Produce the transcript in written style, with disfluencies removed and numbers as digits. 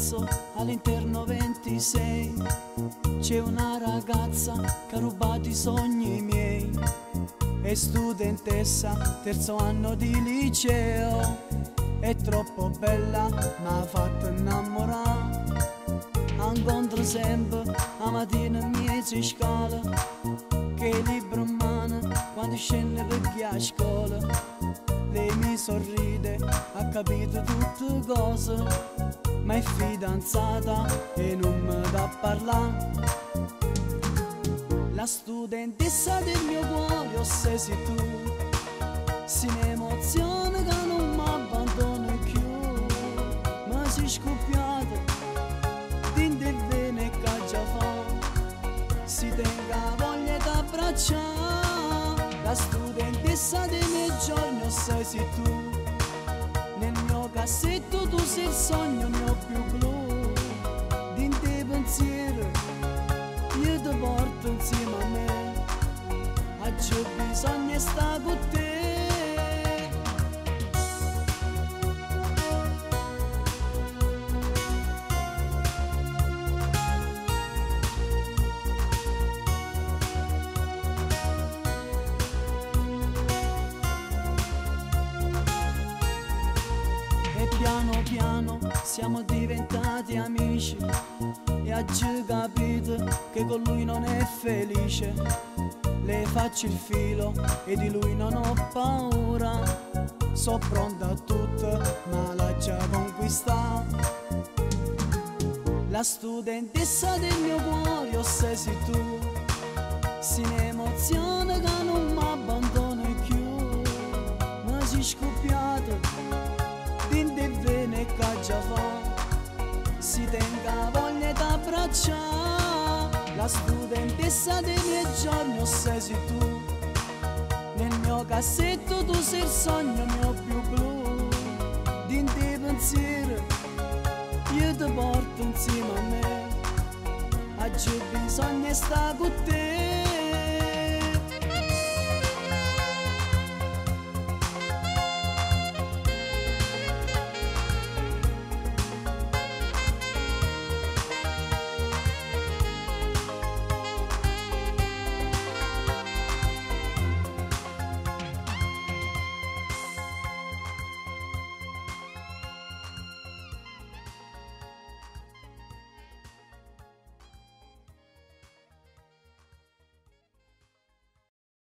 palazzo all'interno 26 c'è una ragazza che ha rubato i sogni miei. È studentessa, terzo anno di liceo. È troppo bella, mi ha fatto innamorare. Incontro sempre a mattina in mezzo a scala, che è libro in mano quando scende perché a scuola. Lei mi sorride, ha capito tutte cose, ma è fidanzata e non mi dà a parlare. La studentessa del mio cuore, se sei tu, si ne emoziona che non mi abbandona più. Ma si scoppiata dentro il bene che già fa, si tenga voglia d'abbracciare. La studentessa dei miei giorni, se sei tu, nel mio cassetto tu sei il sogno mio più blu. Dentro i pensieri io ti porto insieme a me, oggi bisogna stare con te. Piano piano siamo diventati amici e oggi capito che con lui non è felice. Le faccio il filo e di lui non ho paura. So pronta a tutto ma l'ha già conquistata. La studentessa del mio cuore, se sei tu, si ne emoziona che non mi abbandona più. Ma si scoppiata dentro il bene che già fa, si tenga voglia d'abbracciare. La studentessa dei miei giorni, se sei tu, nel mio cassetto tu sei il sogno mio più blu. Dentro i pensieri io ti porto insieme a me, oggi bisogna stare con te.